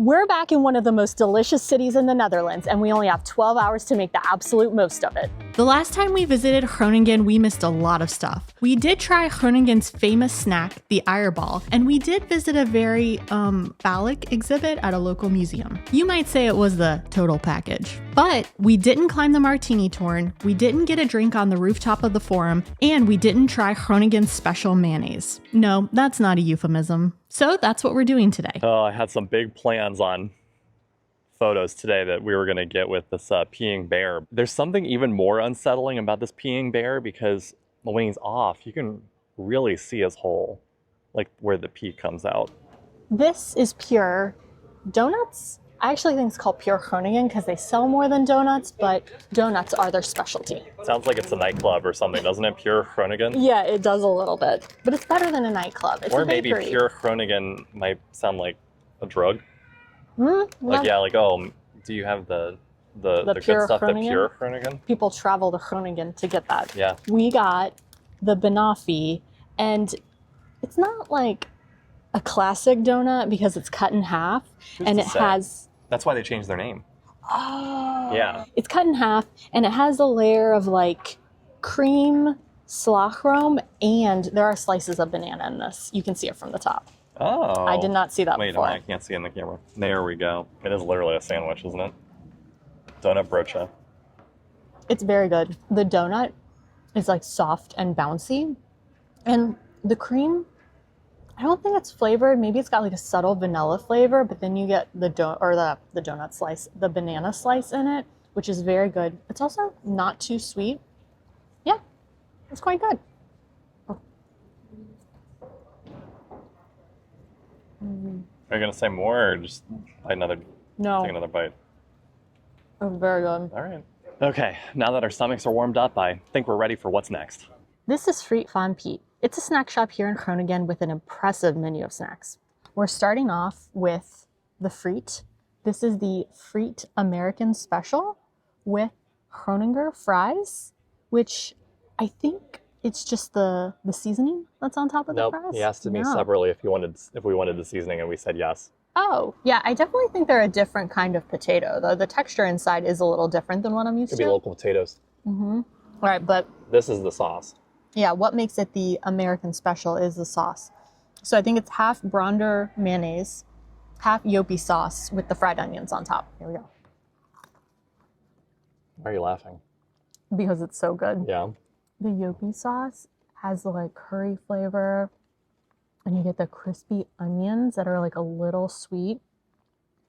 We're back in one of the most delicious cities in the Netherlands, and we only have 12 hours to make the absolute most of it. The last time we visited Groningen, we missed a lot of stuff. We did try Groningen's famous snack, the eierbal, and we did visit a very, phallic exhibit at a local museum. You might say it was the total package. But we didn't climb the Martinitoren, we didn't get a drink on the rooftop of the Forum, and we didn't try Groningen's special mayonnaise. No, that's not a euphemism. So that's what we're doing today. Oh, I had some big plans on photos today that we were going to get with this peeing bear. There's something even more unsettling about this peeing bear because when he's off, you can really see his hole, like where the pee comes out. This is pure donuts. I actually think it's called pure Groningen because they sell more than donuts, but donuts are their specialty. Sounds like it's a nightclub or something, doesn't it? Pure Groningen? Yeah, it does a little bit, but it's better than a nightclub. It's or a maybe bakery. pure Groningen might sound like a drug. Like, yeah, like, oh, do you have the good pure stuff, Groningen? the pure Groningen? People travel to Groningen to get that. Yeah. We got the banoffee, and it's not like a classic donut because it's cut in half, and it has... That's why they changed their name. Oh. Yeah. It's cut in half, and it has a layer of like cream slagroom, and there are slices of banana in this. You can see it from the top. Oh. I did not see that before. Wait, I can't see in the camera. There we go. It is literally a sandwich, isn't it? Donut brocha. It's very good. The donut is like soft and bouncy, and the cream, I don't think it's flavored. Maybe it's got like a subtle vanilla flavor, but then you get the donut slice, the banana slice in it, which is very good. It's also not too sweet. Yeah, it's quite good. Are you gonna say more or just bite another? No. Take another bite. It's very good. All right. Okay, now that our stomachs are warmed up, I think we're ready for what's next. This is Friet Amerikaans. It's a snack shop here in Groningen with an impressive menu of snacks. We're starting off with the Friet. This is the Friet Amerikaans special with Groninger fries, which I think it's just the seasoning that's on top of the fries. Nope, he asked me separately if we wanted the seasoning, and we said yes. Oh, yeah, I definitely think they're a different kind of potato, though the texture inside is a little different than what I'm used Could to. be local potatoes. All right, but This is the sauce. yeah, what makes it the American special is the sauce. So I think it's half Bronder mayonnaise, half Yopi sauce with the fried onions on top. Here we go. Why are you laughing? Because it's so good. Yeah. The Yopi sauce has the like curry flavor, and you get the crispy onions that are like a little sweet.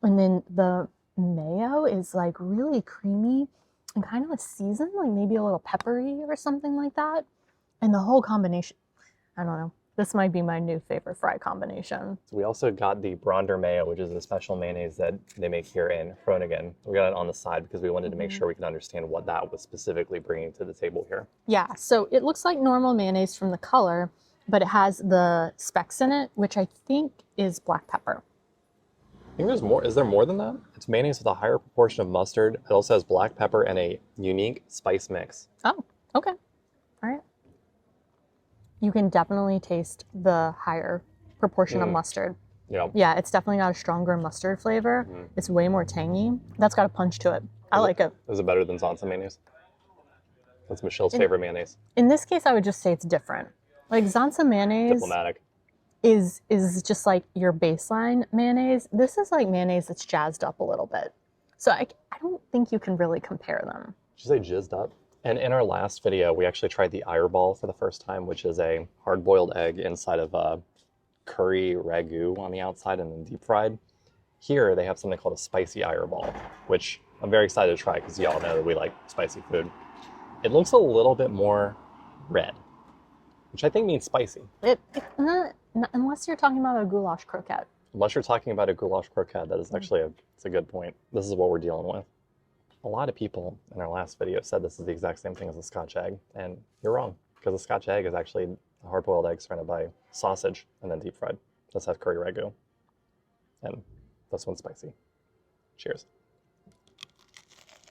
And then the mayo is like really creamy and kind of a seasoned, like maybe a little peppery or something like that. And the whole combination, I don't know. This might be my new favorite fry combination. So we also got the Bronder mayo, which is a special mayonnaise that they make here in Groningen. We got it on the side because we wanted to make sure we could understand what that was specifically bringing to the table here. Yeah, so it looks like normal mayonnaise from the color, but it has the specks in it, which I think is black pepper. I think there's more. Is there more than that? It's mayonnaise with a higher proportion of mustard. It also has black pepper and a unique spice mix. Oh, okay. All right. You can definitely taste the higher proportion of mustard. Yeah. Yeah, it's definitely got a stronger mustard flavor. It's way more tangy. That's got a punch to it. I like it. Is it better than Sansa mayonnaise? That's Michelle's favorite mayonnaise. In this case, I would just say it's different. Like Zanza mayonnaise Diplomatic. is just like your baseline mayonnaise. This is like mayonnaise that's jazzed up a little bit. So I don't think you can really compare them. Did you say jizzed up? And in our last video, we actually tried the eierbal for the first time, which is a hard-boiled egg inside of a curry ragu on the outside and then deep fried. Here, they have something called a spicy eierbal, which I'm very excited to try because y'all know that we like spicy food. It looks a little bit more red, which I think means spicy. Unless you're talking about a goulash croquette. Unless you're talking about a goulash croquette, that is actually it's a good point. This is what we're dealing with. A lot of people in our last video said this is the exact same thing as a Scotch egg, and you're wrong, because a Scotch egg is actually a hard-boiled egg surrounded by sausage and then deep fried. This has curry ragu, and this one's spicy. Cheers.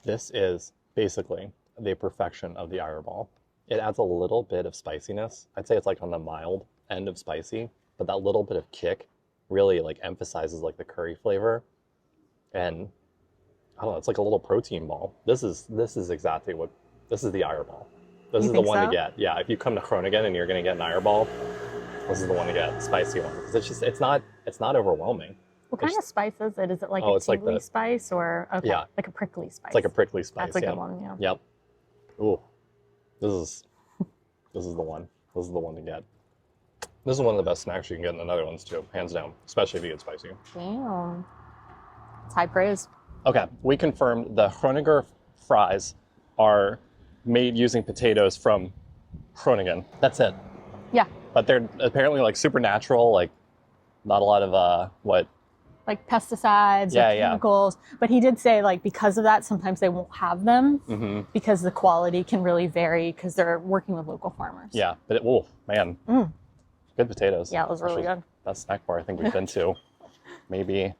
This is basically the perfection of the eierbal. It adds a little bit of spiciness. I'd say it's like on the mild end of spicy, but that little bit of kick really like emphasizes like the curry flavor. And I don't know, it's like a little protein ball. This is exactly what, this is the eierbal. This is the one to get. Yeah, if you come to Groningen and you're gonna get an eierbal, this is the one to get, spicy one. Because it's just, it's not overwhelming. What kind of spice is it? Is it like a it's like tingly spice or yeah, like a prickly spice? It's like a prickly spice. That's a good one, yeah. Yep. Ooh, this is the one. This is the one to get. This is one of the best snacks you can get in the Netherlands too, hands down, especially if you get spicy. Damn. It's high praise. Okay, we confirmed the Groninger fries are made using potatoes from Groningen. That's it. Yeah. But they're apparently like super natural, like not a lot of like pesticides or chemicals. But he did say like because of that, sometimes they won't have them because the quality can really vary because they're working with local farmers. Yeah, but oh man, good potatoes. Yeah, it was really good. Best snack bar I think we've been to, maybe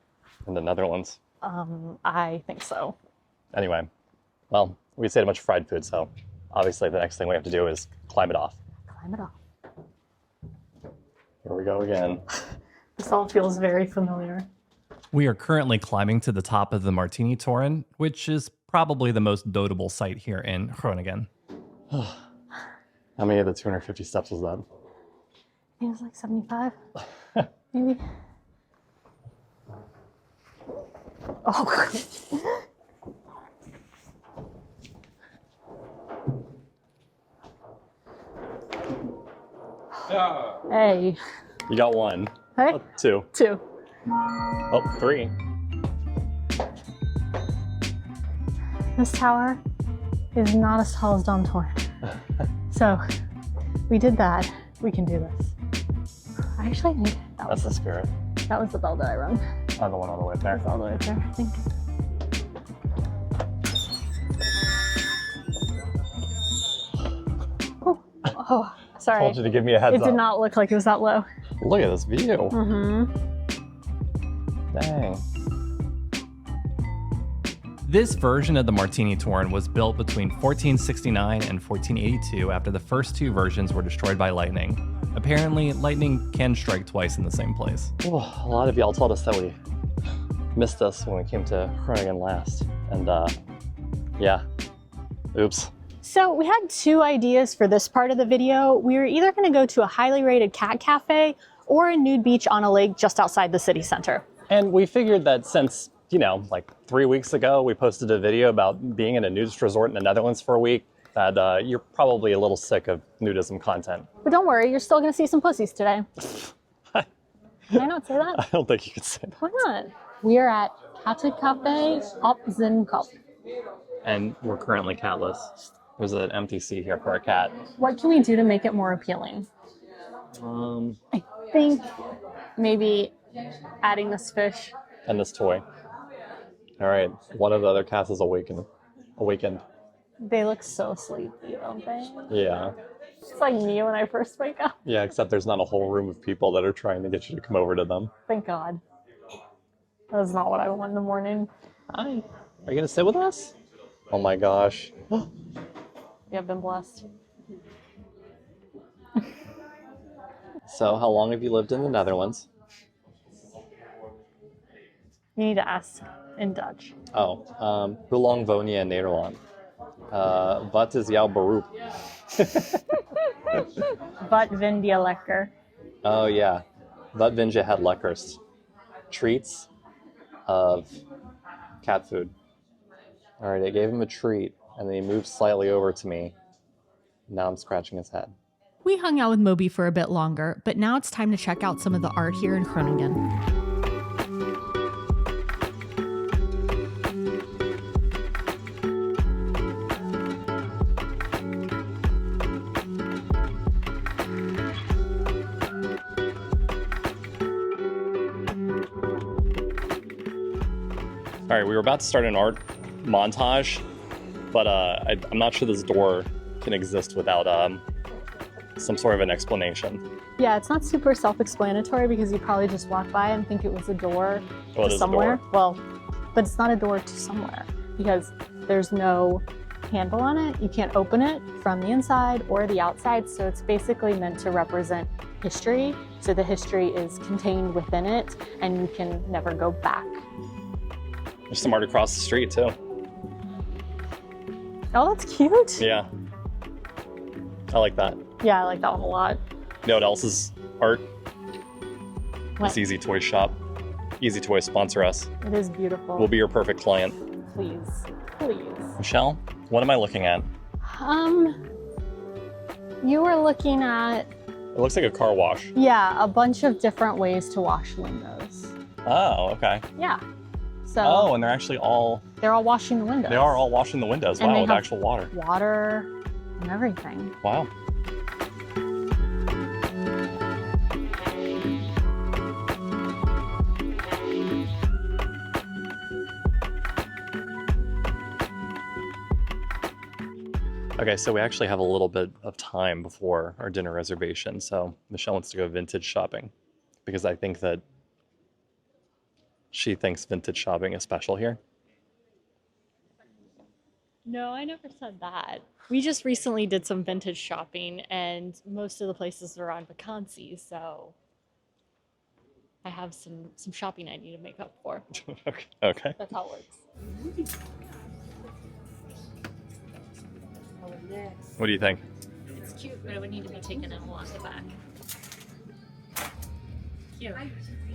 in the Netherlands. I think so. Anyway, well, we just ate a bunch of fried food, so obviously the next thing we have to do is climb it off. Climb it off. Here we go again. This all feels very familiar. We are currently climbing to the top of the Martinitoren, which is probably the most notable site here in Groningen. How many of the 250 steps was that? I think it was like 75, maybe. Oh, hey. You got one. Hey. Oh, two. Two. Oh, three. This tower is not as tall as Dom Torn. So we did that. We can do this. I actually think That's the spirit. that was the bell that I rung. On the one all the way up there. It's all the way up there, I think. Oh, sorry. Told you to give me a heads It up. did not look like it was that low. Look at this view. Mm-hmm. Dang. This version of the Martinitoren was built between 1469 and 1482 after the first two versions were destroyed by lightning. Apparently, lightning can strike twice in the same place. Oh, a lot of y'all told us that we missed us when we came to Groningen last. And yeah, oops. So we had two ideas for this part of the video. We were either going to go to a highly rated cat cafe or a nude beach on a lake just outside the city center. And we figured that since, you know, like 3 weeks ago, we posted a video about being in a nudist resort in the Netherlands for a week, that you're probably a little sick of nudism content. But don't worry, you're still going to see some pussies today. Can I not say that? I don't think you could say that. Why not? We are at Kattencafe Op Z'n Kop. And we're currently catless. There's an empty seat here for a cat. What can we do to make it more appealing? I think maybe adding this fish. And this toy. All right, one of the other cats is awakened. They look so sleepy, don't they? Yeah. It's like me when I first wake up. Yeah, except there's not a whole room of people that are trying to get you to come over to them. Thank God. That's not what I want in the morning. Hi. Are you going to sit with us? Oh my gosh. You have been blessed. So, how long have you lived in the Netherlands? You need to ask in Dutch. Oh, hoe lang woon je in Nederland? Wat is jouw beroep? Wat vind je lekker? Oh yeah, wat vind je het lekkerst? Treats of cat food. All right, I gave him a treat, and then he moved slightly over to me. Now I'm scratching his head. We hung out with Moby for a bit longer, but now it's time to check out some of the art here in Groningen. All right, we were about to start an art montage, but I'm not sure this door can exist without some sort of an explanation. Yeah, it's not super self-explanatory because you probably just walk by and think it was a door Well, it to is a somewhere. door. Well, but it's not a door to somewhere because there's no handle on it. You can't open it from the inside or the outside, so it's basically meant to represent history. So the history is contained within it and you can never go back. There's some art across the street too. Oh, that's cute. Yeah. I like that. Yeah, I like that one a lot. You know what else is art? What? This Easy Toy shop. Easy Toys sponsor us. It is beautiful. We'll be your perfect client. Please, please. Michelle, what am I looking at? You were looking at, It looks like a car wash. yeah, a bunch of different ways to wash windows. Oh, okay. Yeah. So Oh, and they're actually all, they're all washing the windows. they are all washing the windows. And Wow, they with have- actual water. water and everything. Wow. Okay, so we actually have a little bit of time before our dinner reservation. So Michelle wants to go vintage shopping because I think that she thinks vintage shopping is special here. No, I never said that. We just recently did some vintage shopping, and most of the places are on vacancy, so I have some shopping I need to make up for. Okay. That's how it works. What do you think? It's cute, but it would need to be taken in along the back. Cute.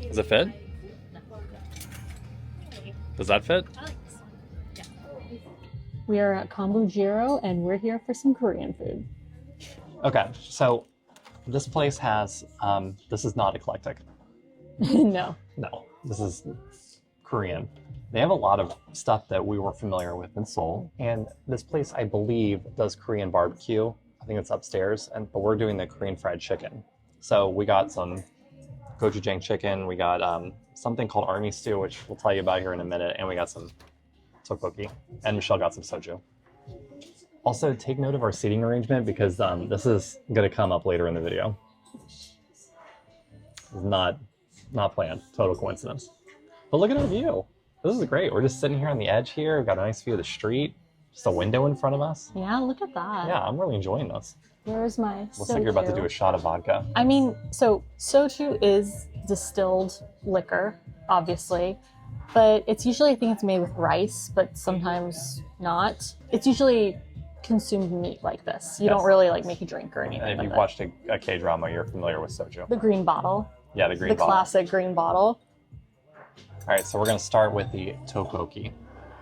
Does it fit? Does that fit? I like this one. Yeah. We are at Kambujiro and we're here for some Korean food. Okay, so this place has, this is not eclectic. No. No, this is Korean. They have a lot of stuff that we were familiar with in Seoul. And this place, I believe, does Korean barbecue. I think it's upstairs, but we're doing the Korean fried chicken. So we got some gochujang chicken. We got something called army stew, which we'll tell you about here in a minute. And we got some tteokbokki. And Michelle got some soju. Also, take note of our seating arrangement because this is going to come up later in the video. It's not planned. Total coincidence. But look at our view. This is great. We're just sitting here on the edge here. We've got a nice view of the street. Just a window in front of us. Yeah, look at that. Yeah, I'm really enjoying this. There's my Looks like you're about to do a shot of vodka. I mean, so soju is distilled liquor, obviously, but it's usually, I think it's made with rice, but sometimes not. It's usually consumed neat like this. You Yes. don't really like make a drink or anything And if with you've it. watched a K-drama, you're familiar with soju. The green bottle. Yeah, the green The bottle. classic green bottle. All right, so we're going to start with the tteokbokki.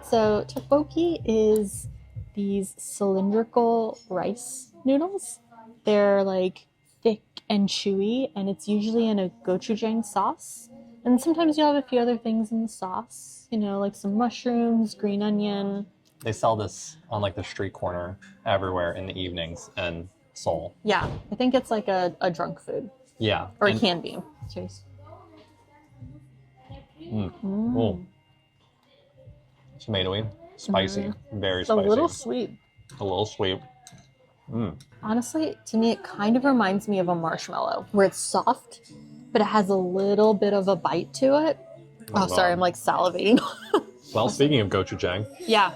So tteokbokki is these cylindrical rice noodles. They're like thick and chewy, and it's usually in a gochujang sauce. And sometimes you have a few other things in the sauce, you know, like some mushrooms, green onion. They sell this on like the street corner everywhere in the evenings in Seoul. Yeah, I think it's like a drunk food, Yeah. or and- it can be. Cheers. Oh. Tomatoey, spicy, very It's a spicy. little sweet. A little sweet. Honestly, to me, it kind of reminds me of a marshmallow, where it's soft, but it has a little bit of a bite to it. Oh, sorry, I'm like salivating. Well, speaking of gochujang, Yeah.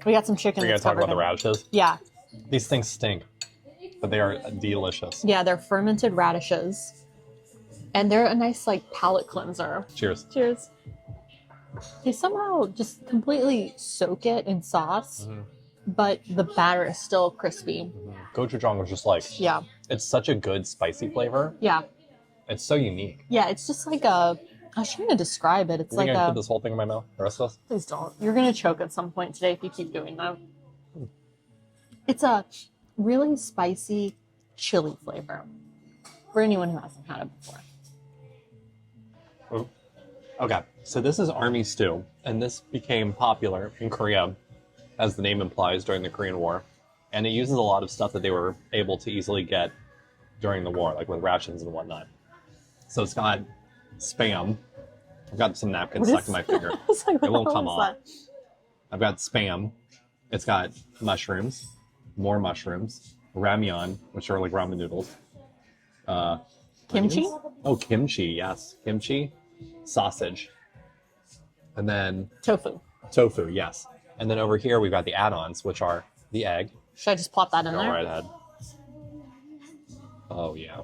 We got some chicken. we're going that's to talk about covered the in- radishes. Yeah. These things stink, but they are delicious. Yeah, they're fermented radishes. And they're a nice, like, palate cleanser. Cheers. Cheers. They somehow just completely soak it in sauce, but the batter is still crispy. Gochujang is just like, Yeah. it's such a good spicy flavor. Yeah. It's so unique. Yeah, it's just like a... I was trying to describe it. It's You think like I can a... put this whole thing in my mouth? The rest of this? Please don't. You're going to choke at some point today if you keep doing that. It's a really spicy chili flavor for anyone who hasn't had it before. Ooh. Okay, so this is army stew, and this became popular in Korea, as the name implies, during the Korean War. And it uses a lot of stuff that they were able to easily get during the war, like with rations and whatnot. So it's got Spam. I've got some napkins stuck to my finger. I was like, It won't what come was off. that? I've got Spam. It's got mushrooms, more mushrooms, ramyeon, which are like ramen noodles. Kimchi? onions. Oh, kimchi, yes. Kimchi, sausage. And then Tofu. tofu, yes. And then over here we've got the add-ons, which are the egg. Should I just plop that in Go there? right ahead. Oh, yeah.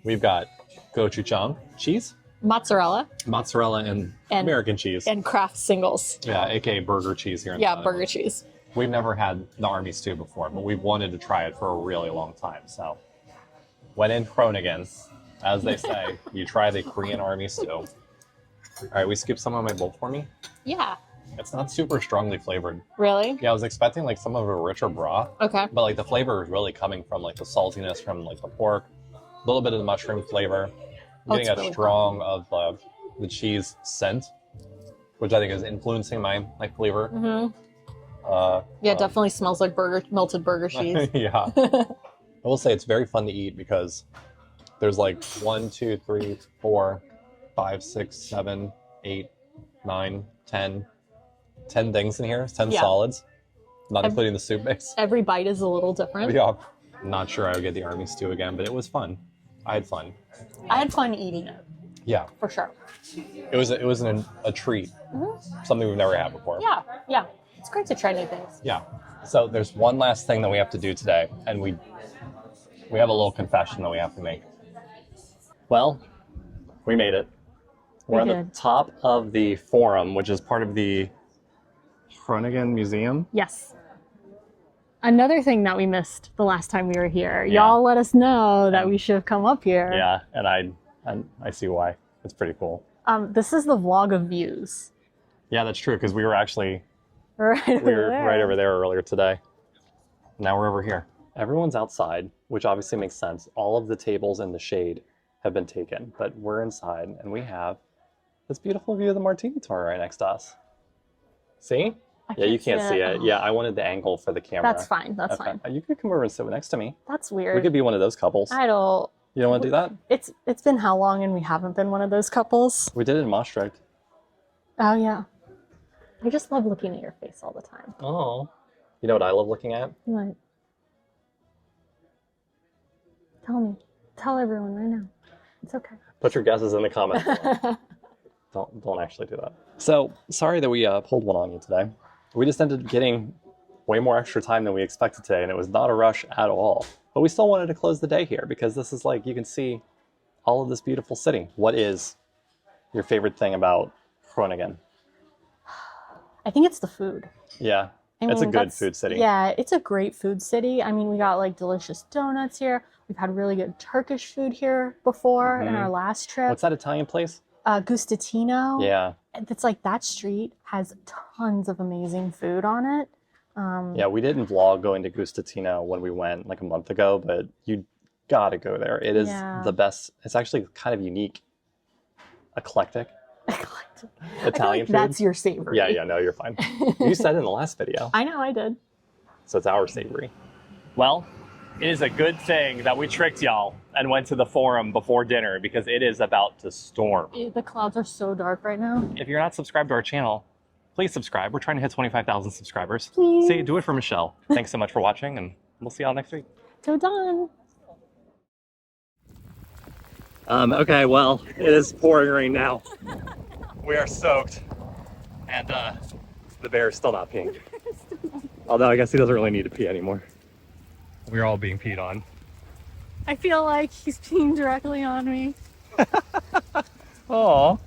We've got gochujang, cheese. Mozzarella Mozzarella and American cheese. and Kraft singles. Yeah, aka burger cheese here in Yeah, Canada. burger cheese. We've never had the army stew before, but we've wanted to try it for a really long time. So, when in Groningen, as they say, you try the Korean army stew. All right, we scoop some of my bowl for me. Yeah. It's not super strongly flavored. Really? Yeah, I was expecting like some of a richer broth, Okay. but like the flavor is really coming from like the saltiness from like the pork, a little bit of the mushroom flavor. I'm getting it's a really strong of the cheese scent, which I think is influencing my flavor. Mm-hmm. Yeah, it definitely smells like melted burger cheese. Yeah. I will say it's very fun to eat because there's like 1, 2, 3, 4, 5, 6, 7, 8, 9, 10 things in here. 10 Yeah. solids, not including the soup base. Every bite is a little different. Yeah. I'm not sure I would get the army stew again, but it was fun. I had fun. I had fun eating it, Yeah. for sure. It was a treat. Something we've never had before. Yeah, yeah. It's great to try new things. Yeah. So there's one last thing that we have to do today, and we have a little confession that we have to make. Well, we made it. We're on the top of the forum, which is part of the Groningen Museum. Yes. Another thing that we missed the last time we were here. Yeah. Y'all let us know that we should have come up here. Yeah, and I see why. It's pretty cool. This is the vlog of views. Yeah, that's true, because we were right Right over there earlier today. Now we're over here. Everyone's outside, which obviously makes sense. All of the tables in the shade have been taken, but we're inside, and we have this beautiful view of the Martinitoren right next to us. See? Yeah, you can't see it. Yeah, I wanted the angle for the camera. That's fine. That's fine. You could come over and sit next to me. That's weird. We could be one of those couples. I don't. You don't want to do that? It's been how long and we haven't been one of those couples? We did it in Maastricht. Oh yeah. I just love looking at your face all the time. Oh. You know what I love looking at? What? Tell me. Tell everyone right now. It's okay. Put your guesses in the comments. Don't actually do that. So, sorry that we pulled one on you today. We just ended up getting way more extra time than we expected today, and it was not a rush at all. But we still wanted to close the day here because this is like, you can see all of this beautiful city. What is your favorite thing about Groningen? I think it's the food. Yeah, I it's a mean, good food city. Yeah, it's a great food city. I mean, we got like delicious donuts here. We've had really good Turkish food here before in our last trip. What's that Italian place? Gustatino. Yeah. It's like that street has tons of amazing food on it. Yeah, we didn't vlog going to Gustatino when we went like a month ago, but you gotta go there. It is the best. It's actually kind of unique, eclectic Italian food. That's your savory. Yeah, no, you're fine. You said in the last video. I know, I did. So it's our savory. Well, it is a good thing that we tricked y'all and went to the forum before dinner because it is about to storm. The clouds are so dark right now. If you're not subscribed to our channel, please subscribe. We're trying to hit 25,000 subscribers. Please. Say, do it for Michelle. Thanks so much for watching, and we'll see y'all next week. Till dawn. Okay, well, it is pouring rain now. We are soaked, and the bear is still not peeing. Although I guess he doesn't really need to pee anymore. We're all being peed on. I feel like he's peeing directly on me. Aw.